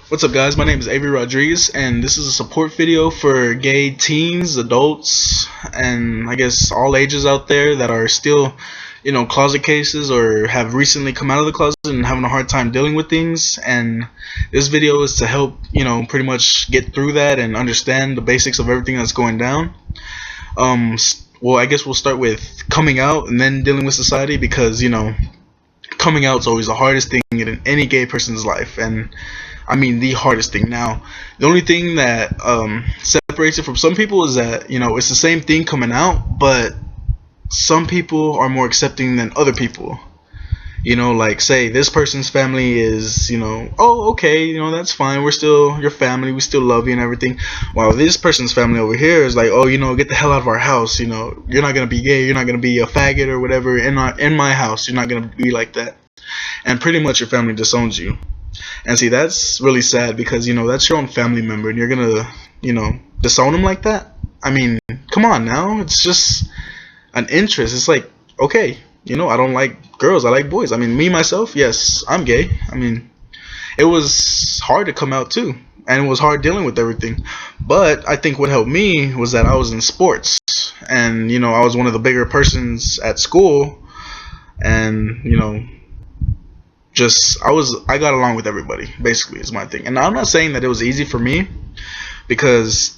What's up, guys? My name is Avery Rodriguez, and this is a support video for gay teens, adults, and I guess all ages out there that are still, closet cases or have recently come out of the closet and having a hard time dealing with things. And this video is to help, pretty much get through that and understand the basics of everything that's going down. Well, I guess we'll start with coming out and then dealing with society because, coming out is always the hardest thing in any gay person's life, and I mean the hardest thing. Now, the only thing that separates it from some people is that it's the same thing coming out, but some people are more accepting than other people. Like say this person's family is, oh okay, that's fine. We're still your family. We still love you and everything. While this person's family over here is like, oh, get the hell out of our house. You're not gonna be gay. You're not gonna be a faggot or whatever in my house. You're not gonna be like that. And pretty much your family disowns you. And see, that's really sad because that's your own family member, and you're gonna disown them like that. I mean, come on now. It's just an interest. It's like, okay, I don't like girls. I like boys. I mean, me myself, yes, I'm gay. I mean, it was hard to come out too, and it was hard dealing with everything. But I think what helped me was that I was in sports, and I was one of the bigger persons at school, and just I got along with everybody, basically, is my thing. And I'm not saying that it was easy for me because,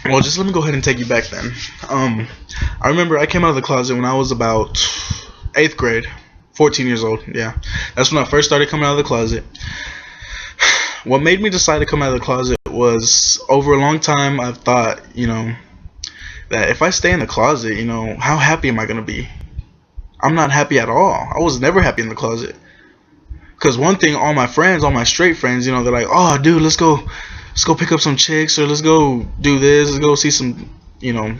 well, just let me go ahead and take you back then. I remember I came out of the closet when I was about 8th grade, 14 years old. Yeah, that's when I first started coming out of the closet. What made me decide to come out of the closet was, over a long time I've thought, that if I stay in the closet, how happy am I gonna be? I'm not happy at all. I was never happy in the closet. Because one thing, all my friends, all my straight friends, they're like, oh, dude, let's go pick up some chicks, or let's go do this, let's go see some,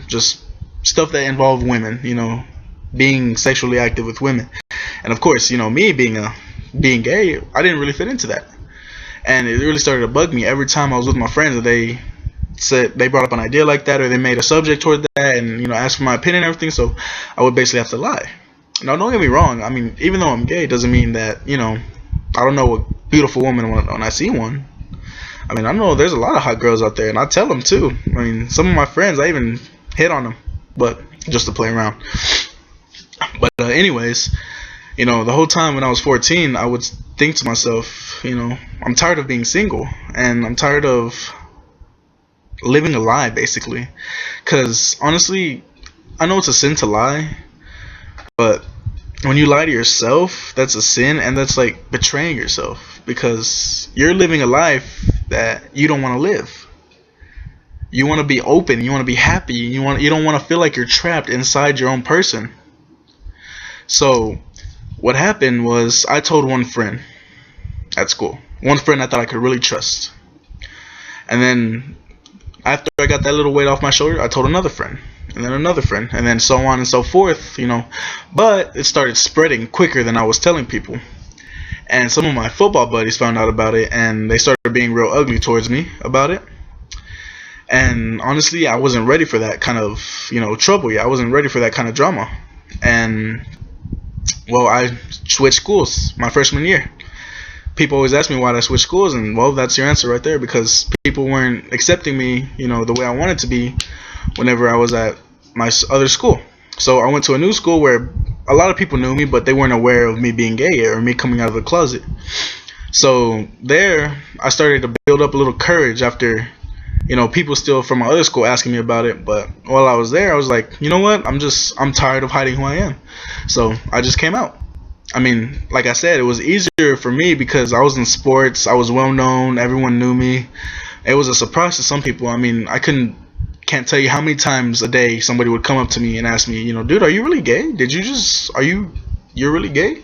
just stuff that involve women, being sexually active with women. And of course, me being gay, I didn't really fit into that. And it really started to bug me every time I was with my friends that they brought up an idea like that, or they made a subject toward that, and asked for my opinion and everything. So I would basically have to lie. Now, don't get me wrong. I mean, even though I'm gay, doesn't mean that I don't know a beautiful woman when I see one. I mean, I know there's a lot of hot girls out there, and I tell them too. I mean, some of my friends, I even hit on them, but just to play around. But anyways, the whole time when I was 14, I would think to myself, I'm tired of being single, and I'm tired of living a lie, basically. Because honestly, I know it's a sin to lie, but when you lie to yourself, that's a sin, and that's like betraying yourself, because you're living a life that you don't want to live. You want to be open, you want to be happy, you don't want to feel like you're trapped inside your own person. So what happened was, I told one friend at school, one friend I thought I could really trust, and then after I got that little weight off my shoulder, I told another friend, and then another friend, and then so on and so forth, But it started spreading quicker than I was telling people. And some of my football buddies found out about it, and they started being real ugly towards me about it. And honestly, I wasn't ready for that kind of, trouble yet. I wasn't ready for that kind of drama. And, well, I switched schools my freshman year. People always ask me why I switched schools, and, well, that's your answer right there, because people weren't accepting me, the way I wanted to be whenever I was at my other school. So I went to a new school where a lot of people knew me, but they weren't aware of me being gay or me coming out of the closet. So there, I started to build up a little courage after, people still from my other school asking me about it. But while I was there, I was like, you know what? I'm tired of hiding who I am. So I just came out. I mean, like I said, it was easier for me because I was in sports. I was well known. Everyone knew me. It was a surprise to some people. I mean, can't tell you how many times a day somebody would come up to me and ask me, dude, are you really gay? You're really gay?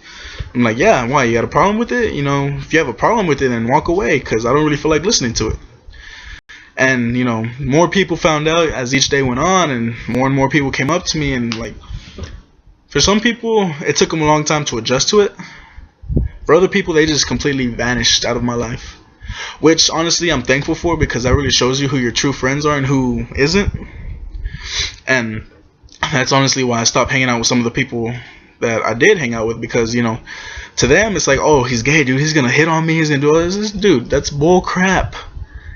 I'm like, yeah, why? You got a problem with it? If you have a problem with it, then walk away, because I don't really feel like listening to it. And, more people found out as each day went on, and more people came up to me, and like, for some people, it took them a long time to adjust to it. For other people, they just completely vanished out of my life. Which, honestly, I'm thankful for, because that really shows you who your true friends are and who isn't. And that's honestly why I stopped hanging out with some of the people that I did hang out with, because, To them, it's like, oh, he's gay, dude. He's gonna hit on me. He's gonna do all this. Dude, that's bull crap.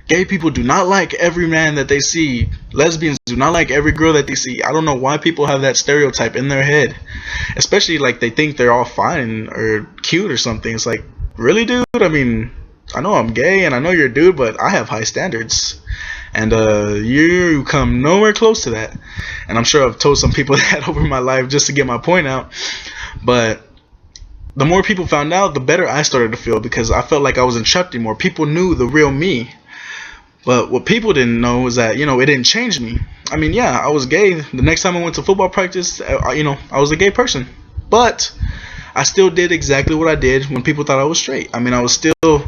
Gay people do not like every man that they see. Lesbians do not like every girl that they see. I don't know why people have that stereotype in their head. Especially like they think they're all fine or cute or something. It's like, really, dude? I mean, I know I'm gay and I know you're a dude, but I have high standards. And you come nowhere close to that. And I'm sure I've told some people that over my life just to get my point out. But the more people found out, the better I started to feel, because I felt like I was accepting more. People knew the real me. But what people didn't know was that, it didn't change me. I mean, yeah, I was gay. The next time I went to football practice, I was a gay person. But I still did exactly what I did when people thought I was straight. I mean, I was still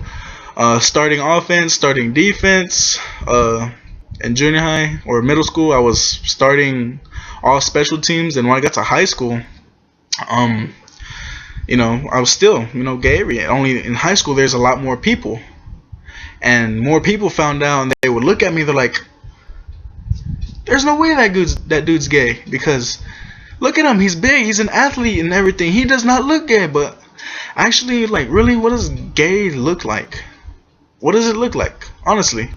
starting offense, starting defense. In junior high or middle school, I was starting all special teams. And when I got to high school, I was still, gay. Only in high school, there's a lot more people. And more people found out, and they would look at me. They're like, "There's no way that dude's gay, because look at him. He's big. He's an athlete and everything. He does not look gay." But actually, like, really, what does gay look like? What does it look like, honestly?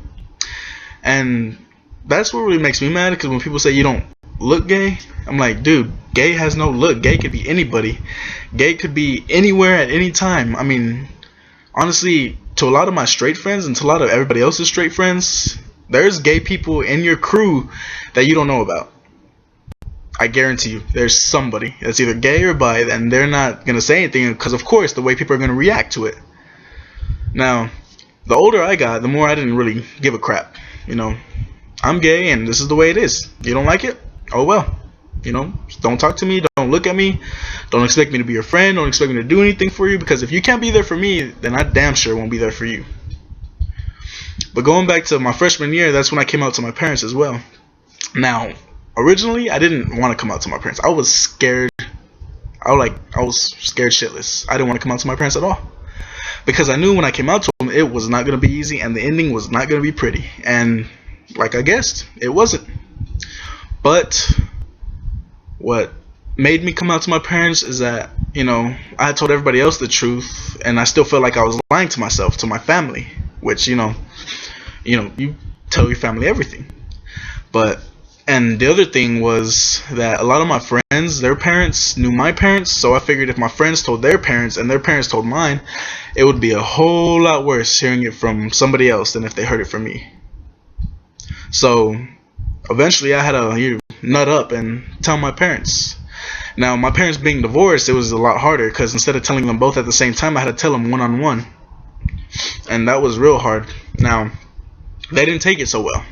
And that's what really makes me mad, because when people say you don't look gay, I'm like, dude, gay has no look. Gay could be anybody. Gay could be anywhere at any time. I mean, honestly, to a lot of my straight friends and to a lot of everybody else's straight friends, there's gay people in your crew that you don't know about. I guarantee you, there's somebody that's either gay or bi, and they're not going to say anything because, of course, the way people are going to react to it. Now, the older I got, the more I didn't really give a crap. I'm gay and this is the way it is. You don't like it? Oh well. Don't talk to me, don't look at me, don't expect me to be your friend, don't expect me to do anything for you, because if you can't be there for me, then I damn sure won't be there for you. But going back to my freshman year, that's when I came out to my parents as well. Now, originally, I didn't want to come out to my parents. I was scared. I was scared shitless. I didn't want to come out to my parents at all, because I knew when I came out to them, it was not going to be easy, and the ending was not going to be pretty. And like I guessed, it wasn't. But what made me come out to my parents is that, I had told everybody else the truth, and I still felt like I was lying to myself, to my family, which, you tell your family everything. And the other thing was that a lot of my friends, their parents knew my parents, so I figured if my friends told their parents and their parents told mine, it would be a whole lot worse hearing it from somebody else than if they heard it from me. So eventually I had to nut up and tell my parents. Now, my parents being divorced, it was a lot harder, because instead of telling them both at the same time, I had to tell them one-on-one. And that was real hard. Now, they didn't take it so well.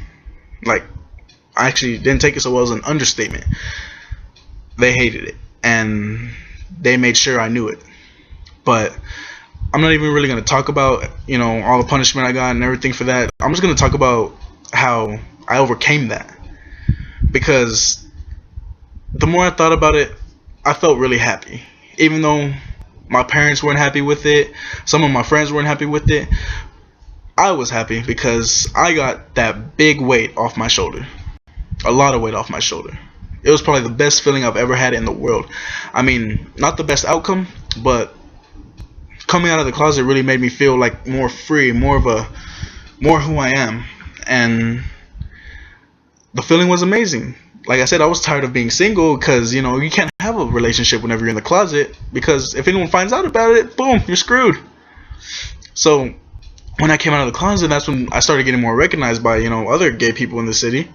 Like, I actually didn't take it so well as an understatement. They hated it, and they made sure I knew it. But I'm not even really going to talk about, all the punishment I got and everything for that. I'm just going to talk about how I overcame that. Because the more I thought about it, I felt really happy. Even though my parents weren't happy with it, some of my friends weren't happy with it, I was happy, because I got that big weight off my shoulder. A lot of weight off my shoulder. It was probably the best feeling I've ever had in the world. I mean, not the best outcome, but coming out of the closet really made me feel like more free, more who I am. And the feeling was amazing. Like I said, I was tired of being single, because, you can't have a relationship whenever you're in the closet, because if anyone finds out about it, boom, you're screwed. So when I came out of the closet, that's when I started getting more recognized by, other gay people in the city.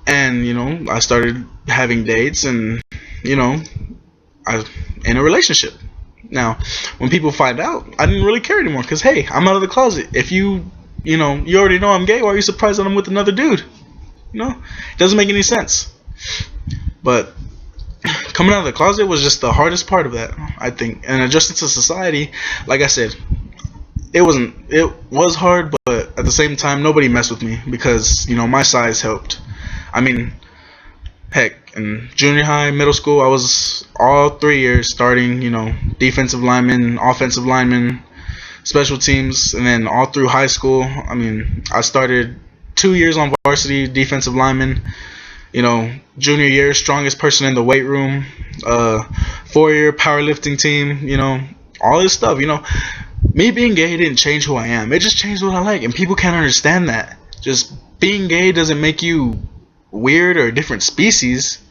And, I started having dates, and, I in a relationship. Now, when people find out, I didn't really care anymore, because, hey, I'm out of the closet. If you already know I'm gay, why are you surprised that I'm with another dude? It doesn't make any sense. But coming out of the closet was just the hardest part of that, I think. And adjusting to society, like I said, it was hard, but at the same time, nobody messed with me, because, my size helped. I mean, heck, in junior high, middle school, I was all 3 years starting, defensive lineman, offensive lineman, special teams, and then all through high school, I mean, I started 2 years on varsity, defensive lineman, junior year, strongest person in the weight room, 4-year powerlifting team, all this stuff. Me being gay didn't change who I am. It just changed what I like, and people can't understand that. Just being gay doesn't make you weird or a different species.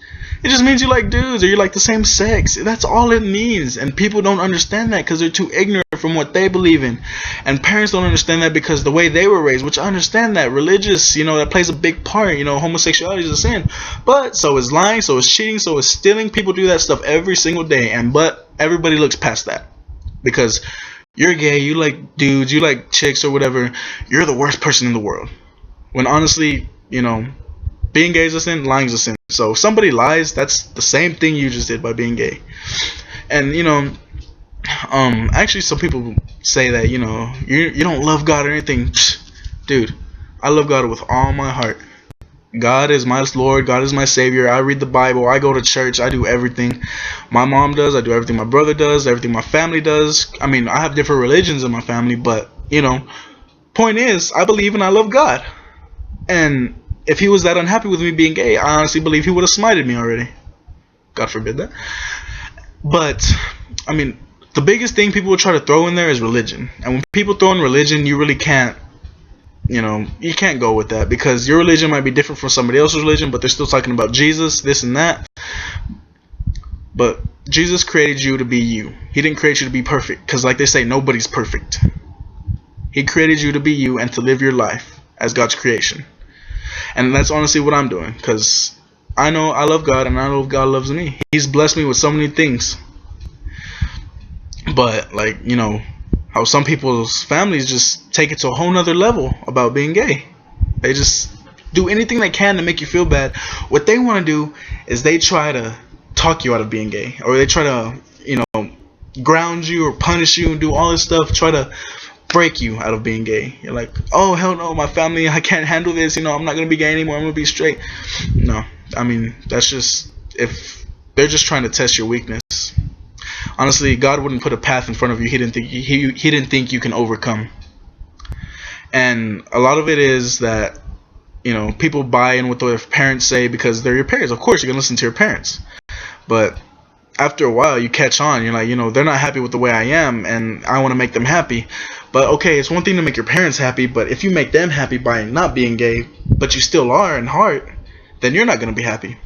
It just means you like dudes or you like the same sex. That's all it means. And people don't understand that because they're too ignorant from what they believe in. And parents don't understand that because the way they were raised, which I understand that. Religious, that plays a big part. Homosexuality is a sin. But so is lying, so is cheating, so is stealing. People do that stuff every single day. But everybody looks past that. Because you're gay, you like dudes, you like chicks or whatever. You're the worst person in the world. When honestly, being gay is a sin, lying is a sin. So if somebody lies, that's the same thing you just did by being gay. And actually some people say that you don't love God or anything. Dude, I love God with all my heart. God is my Lord, God is my Savior. I read the Bible, I go to church, I do everything my mom does, I do everything my brother does, everything my family does. I mean, I have different religions in my family, but point is, I believe and I love God. And if he was that unhappy with me being gay, I honestly believe he would have smited me already. God forbid that. But, I mean, the biggest thing people will try to throw in there is religion. And when people throw in religion, you really can't, you can't go with that. Because your religion might be different from somebody else's religion, but they're still talking about Jesus, this and that. But Jesus created you to be you. He didn't create you to be perfect. Because like they say, nobody's perfect. He created you to be you and to live your life as God's creation. And that's honestly what I'm doing, because I know I love God and I know God loves me. He's blessed me with so many things. But like, how some people's families just take it to a whole nother level about being gay. They just do anything they can to make you feel bad. What they want to do is they try to talk you out of being gay, or they try to, ground you or punish you and do all this stuff, try to break you out of being gay. You're like, oh hell no, my family, I can't handle this, I'm not gonna be gay anymore, I'm gonna be straight. No, I mean, that's just, if they're just trying to test your weakness. Honestly, God wouldn't put a path in front of you he didn't think you can overcome. And a lot of it is that people buy in what their parents say because they're your parents. Of course you're gonna listen to your parents, but after a while you catch on. You're like, they're not happy with the way I am and I want to make them happy. But okay, it's one thing to make your parents happy, but if you make them happy by not being gay, but you still are in heart, then you're not going to be happy.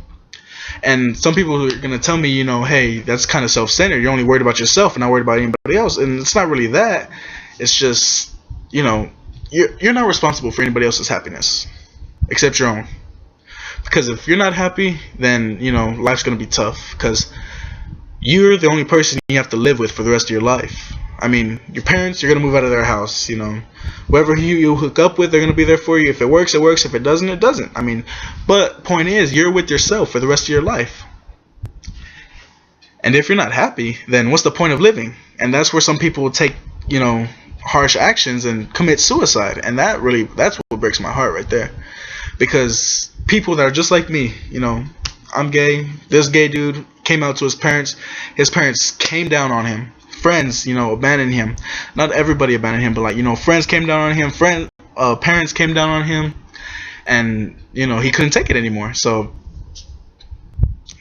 And some people are going to tell me, hey, that's kind of self-centered. You're only worried about yourself and not worried about anybody else. And it's not really that. It's just, you're not responsible for anybody else's happiness except your own. Because if you're not happy, then, life's going to be tough. Because you're the only person you have to live with for the rest of your life. I mean, your parents, you're going to move out of their house, Whoever you hook up with, they're going to be there for you. If it works, it works. If it doesn't, it doesn't. I mean, but point is, you're with yourself for the rest of your life. And if you're not happy, then what's the point of living? And that's where some people will take, harsh actions and commit suicide. And that's what breaks my heart right there. Because people that are just like me, I'm gay. This gay dude came out to his parents. His parents came down on him. Friends, abandoned him. Not everybody abandoned him, but friends came down on him. Parents came down on him, and he couldn't take it anymore. So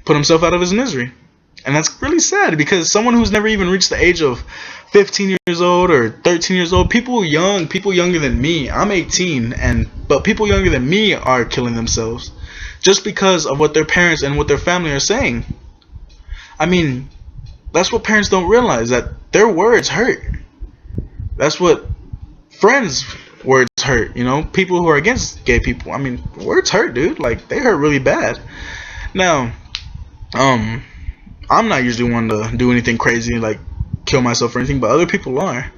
put himself out of his misery, and that's really sad because someone who's never even reached the age of 15 years old or 13 years old, people younger than me. I'm 18, but people younger than me are killing themselves just because of what their parents and what their family are saying. I mean, that's what parents don't realize, that their words hurt. That's what friends' words hurt, people who are against gay people. I mean, words hurt, dude. Like, they hurt really bad. Now, I'm not usually one to do anything crazy, like kill myself or anything, but other people are.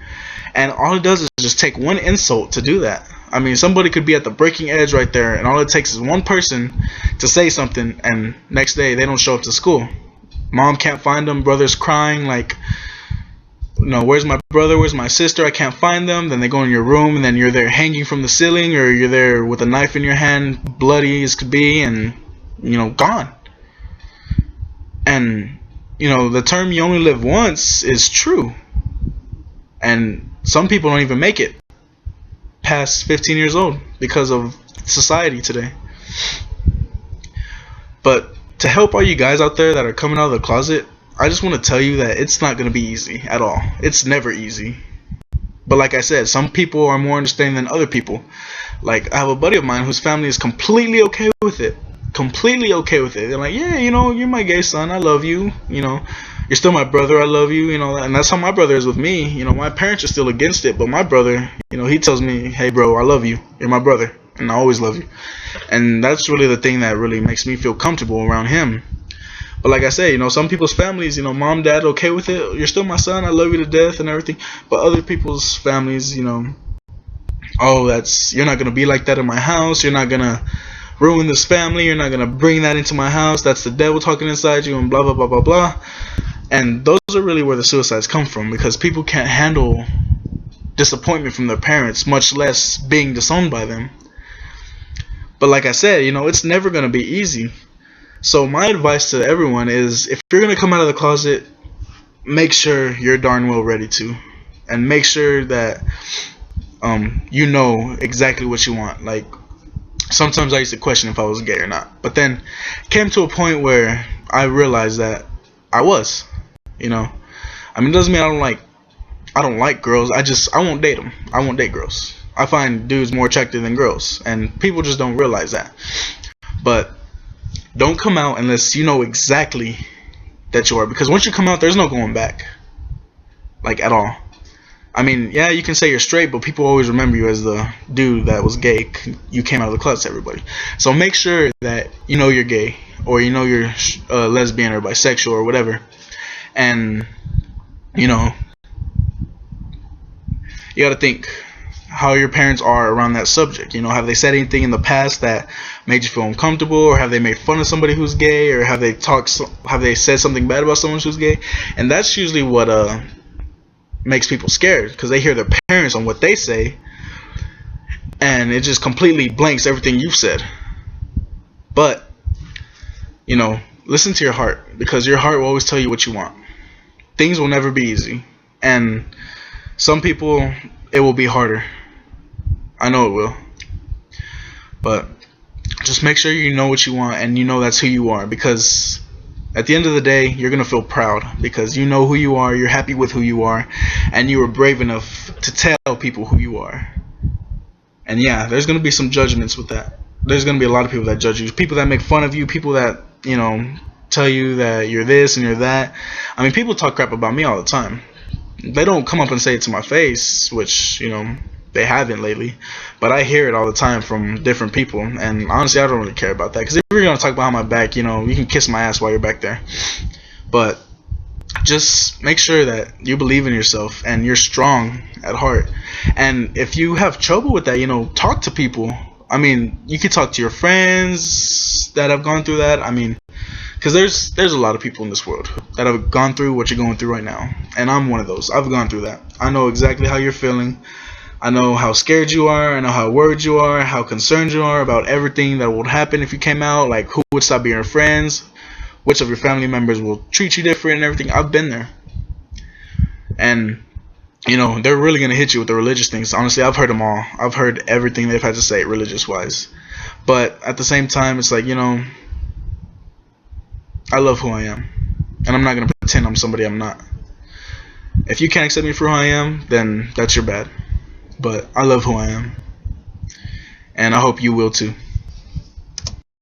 And all it does is just take one insult to do that. I mean, somebody could be at the breaking edge right there, and all it takes is one person to say something, and next day they don't show up to school. Mom can't find them, brother's crying like, where's my brother, where's my sister, I can't find them. Then they go in your room, and then you're there hanging from the ceiling, or you're there with a knife in your hand, bloody as could be, and gone. And the term "you only live once" is true, and some people don't even make it past 15 years old because of society today. But to help all you guys out there that are coming out of the closet, I just want to tell you that it's not going to be easy at all. It's never easy. But like I said, some people are more understanding than other people. Like, I have a buddy of mine whose family is completely okay with it. Completely okay with it. They're like, yeah, you're my gay son. I love you. You're still my brother. I love you. And that's how my brother is with me. My parents are still against it, but my brother, he tells me, hey, bro, I love you. You're my brother, and I always love you. And that's really the thing that really makes me feel comfortable around him. But like I say, some people's families, mom, dad, okay with it. You're still my son. I love you to death and everything. But other people's families, oh, you're not gonna be like that in my house. You're not gonna ruin this family. You're not gonna bring that into my house. That's the devil talking inside you, and blah blah blah blah blah. And those are really where the suicides come from, because people can't handle disappointment from their parents, much less being disowned by them. But like I said, it's never gonna be easy. So my advice to everyone is, if you're going to come out of the closet, make sure you're darn well ready to. And make sure that you know exactly what you want. Like, sometimes I used to question if I was gay or not. But then came to a point where I realized that I was. I mean, it doesn't mean I don't like girls. I won't date them. I won't date girls. I find dudes more attractive than girls. And people just don't realize that. But don't come out unless you know exactly that you are, because once you come out, there's no going back, like, at all. I mean, yeah, you can say you're straight, but people always remember you as the dude that was gay. You came out of the closet to everybody. So make sure that you're gay, or you're lesbian or bisexual or whatever, and you gotta think how your parents are around that subject. Have they said anything in the past that made you feel uncomfortable, or have they made fun of somebody who's gay, or have they said something bad about someone who's gay? And that's usually what makes people scared, because they hear their parents on what they say, and it just completely blanks everything you've said. But listen to your heart, because your heart will always tell you what you want. Things will never be easy, and some people, it will be harder. I know it will. But just make sure you know what you want, and that's who you are, because at the end of the day, you're going to feel proud, because you know who you are, you're happy with who you are, and you were brave enough to tell people who you are. And yeah, there's going to be some judgments with that. There's going to be a lot of people that judge you, people that make fun of you, people that, tell you that you're this and you're that. I mean, people talk crap about me all the time. They don't come up and say it to my face, which, they haven't lately, but I hear it all the time from different people, and honestly, I don't really care about that, because if you're going to talk behind my back, you can kiss my ass while you're back there. But just make sure that you believe in yourself and you're strong at heart. And if you have trouble with that, talk to people. I mean, you could talk to your friends that have gone through that. I mean, because there's a lot of people in this world that have gone through what you're going through right now, and I'm one of those. I've gone through that. I know exactly how you're feeling. I know how scared you are. I know how worried you are, how concerned you are about everything that would happen if you came out, like who would stop being your friends, which of your family members will treat you different and everything. I've been there. And, they're really going to hit you with the religious things. Honestly, I've heard them all. I've heard everything they've had to say religious-wise. But at the same time, it's like, I love who I am. And I'm not going to pretend I'm somebody I'm not. If you can't accept me for who I am, then that's your bad. But I love who I am. And I hope you will too.